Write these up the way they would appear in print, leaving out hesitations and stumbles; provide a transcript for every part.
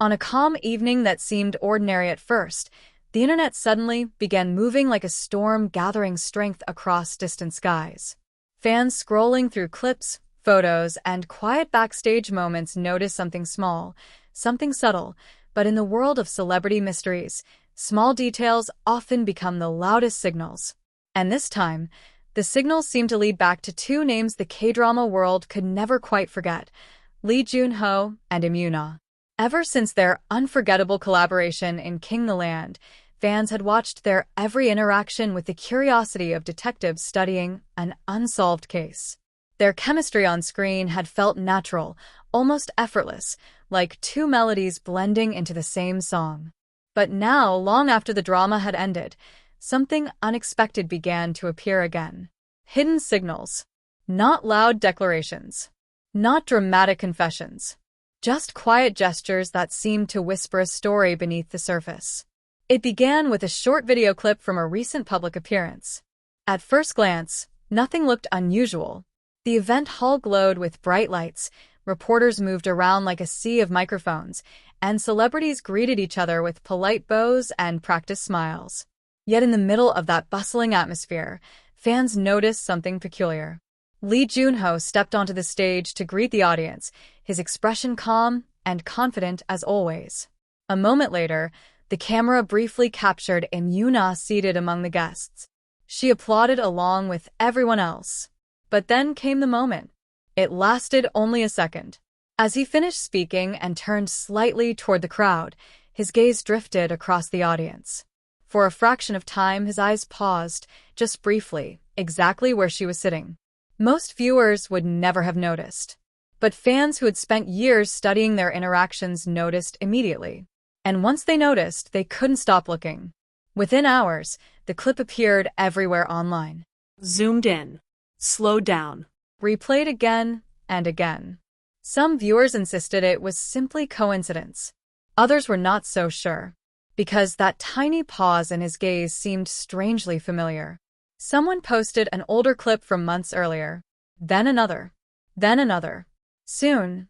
On a calm evening that seemed ordinary at first, the internet suddenly began moving like a storm gathering strength across distant skies. Fans scrolling through clips, photos, and quiet backstage moments noticed something small, something subtle, but in the world of celebrity mysteries, small details often become the loudest signals. And this time, the signals seemed to lead back to two names the K-drama world could never quite forget: Jun-ho and Yoon-ah. Ever since their unforgettable collaboration in King the Land, fans had watched their every interaction with the curiosity of detectives studying an unsolved case. Their chemistry on screen had felt natural, almost effortless, like two melodies blending into the same song. But now, long after the drama had ended, something unexpected began to appear again. Hidden signals. Not loud declarations. Not dramatic confessions. Just quiet gestures that seemed to whisper a story beneath the surface. It began with a short video clip from a recent public appearance. At first glance, nothing looked unusual. The event hall glowed with bright lights, reporters moved around like a sea of microphones, and celebrities greeted each other with polite bows and practiced smiles. Yet in the middle of that bustling atmosphere, fans noticed something peculiar. Jun-ho stepped onto the stage to greet the audience, his expression calm and confident as always. A moment later, the camera briefly captured Yoon-ah seated among the guests. She applauded along with everyone else. But then came the moment. It lasted only a second. As he finished speaking and turned slightly toward the crowd, his gaze drifted across the audience. For a fraction of time, his eyes paused, just briefly, exactly where she was sitting. Most viewers would never have noticed. But fans who had spent years studying their interactions noticed immediately. And once they noticed, they couldn't stop looking. Within hours, the clip appeared everywhere online. Zoomed in. Slowed down. Replayed again and again. Some viewers insisted it was simply coincidence. Others were not so sure, because that tiny pause in his gaze seemed strangely familiar. Someone posted an older clip from months earlier. Then another. Then another. Soon,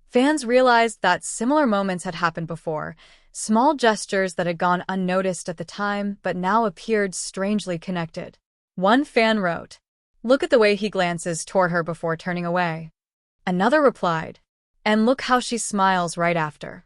fans realized that similar moments had happened before, small gestures that had gone unnoticed at the time but now appeared strangely connected. One fan wrote, "Look at the way he glances toward her before turning away." Another replied, "And look how she smiles right after."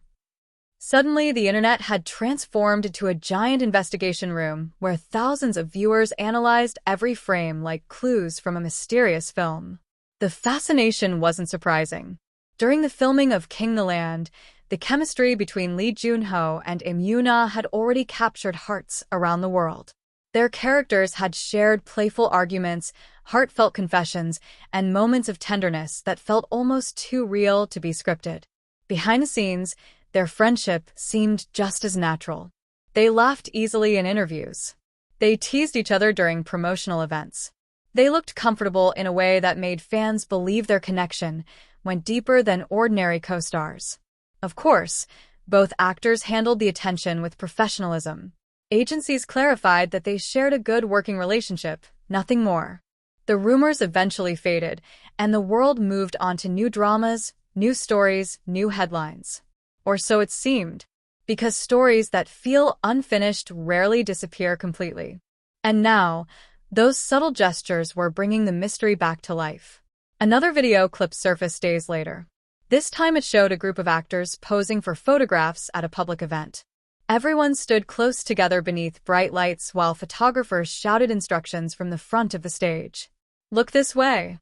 Suddenly, the internet had transformed into a giant investigation room where thousands of viewers analyzed every frame like clues from a mysterious film. The fascination wasn't surprising. During the filming of King the Land, the chemistry between Jun-ho and Yoon-ah had already captured hearts around the world. Their characters had shared playful arguments, heartfelt confessions, and moments of tenderness that felt almost too real to be scripted. Behind the scenes, their friendship seemed just as natural. They laughed easily in interviews. They teased each other during promotional events. They looked comfortable in a way that made fans believe their connection went deeper than ordinary co-stars. Of course, both actors handled the attention with professionalism. Agencies clarified that they shared a good working relationship, nothing more. The rumors eventually faded, and the world moved on to new dramas, new stories, new headlines. Or so it seemed, because stories that feel unfinished rarely disappear completely. And now, those subtle gestures were bringing the mystery back to life. Another video clip surfaced days later. This time it showed a group of actors posing for photographs at a public event. Everyone stood close together beneath bright lights while photographers shouted instructions from the front of the stage. "Look this way.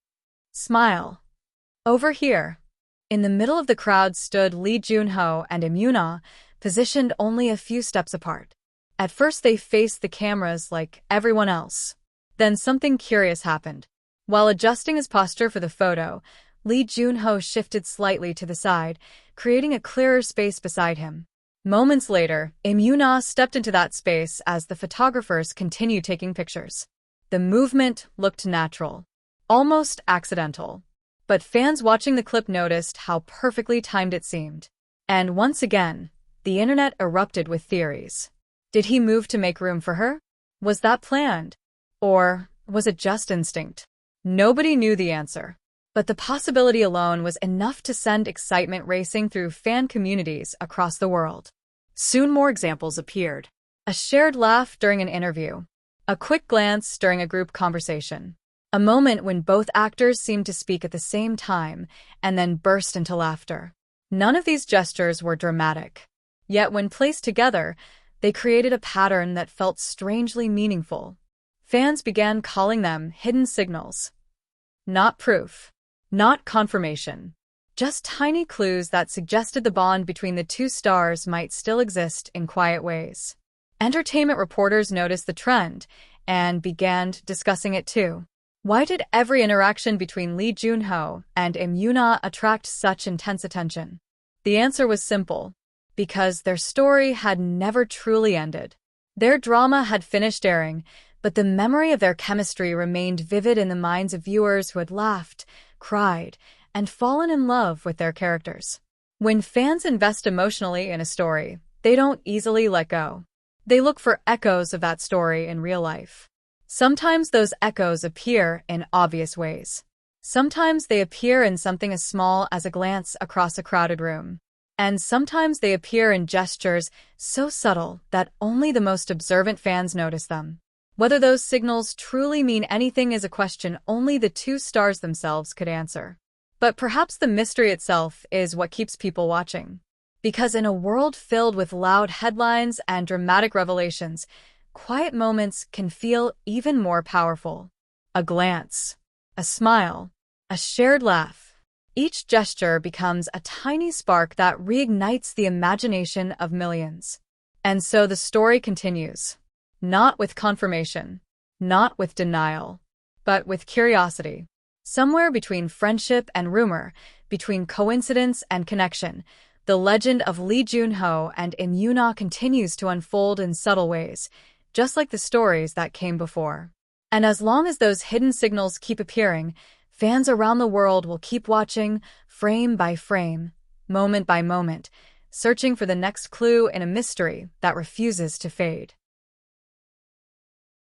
Smile. Over here." In the middle of the crowd stood Jun-ho and Yoon-ah, positioned only a few steps apart. At first they faced the cameras like everyone else. Then something curious happened. While adjusting his posture for the photo, Jun-ho shifted slightly to the side, creating a clearer space beside him. Moments later, Yoon-ah stepped into that space as the photographers continued taking pictures. The movement looked natural, almost accidental. But fans watching the clip noticed how perfectly timed it seemed. And once again, the internet erupted with theories. Did he move to make room for her? Was that planned? Or was it just instinct? Nobody knew the answer. But the possibility alone was enough to send excitement racing through fan communities across the world. Soon more examples appeared. A shared laugh during an interview, a quick glance during a group conversation, a moment when both actors seemed to speak at the same time and then burst into laughter. None of these gestures were dramatic. Yet when placed together, they created a pattern that felt strangely meaningful. Fans began calling them hidden signals. Not proof, not confirmation, just tiny clues that suggested the bond between the two stars might still exist in quiet ways. Entertainment reporters noticed the trend and began discussing it too. Why did every interaction between Jun-ho and Yoon-ah attract such intense attention? The answer was simple. Because their story had never truly ended. Their drama had finished airing, but the memory of their chemistry remained vivid in the minds of viewers who had laughed, cried, and fallen in love with their characters. When fans invest emotionally in a story, they don't easily let go. They look for echoes of that story in real life. Sometimes those echoes appear in obvious ways. Sometimes they appear in something as small as a glance across a crowded room. And sometimes they appear in gestures so subtle that only the most observant fans notice them. Whether those signals truly mean anything is a question only the two stars themselves could answer. But perhaps the mystery itself is what keeps people watching. Because in a world filled with loud headlines and dramatic revelations, quiet moments can feel even more powerful. A glance, a smile, a shared laugh. Each gesture becomes a tiny spark that reignites the imagination of millions. And so the story continues. Not with confirmation, not with denial, but with curiosity. Somewhere between friendship and rumor, between coincidence and connection, the legend of Jun-ho and Yoon-ah continues to unfold in subtle ways, just like the stories that came before. And as long as those hidden signals keep appearing, fans around the world will keep watching, frame by frame, moment by moment, searching for the next clue in a mystery that refuses to fade.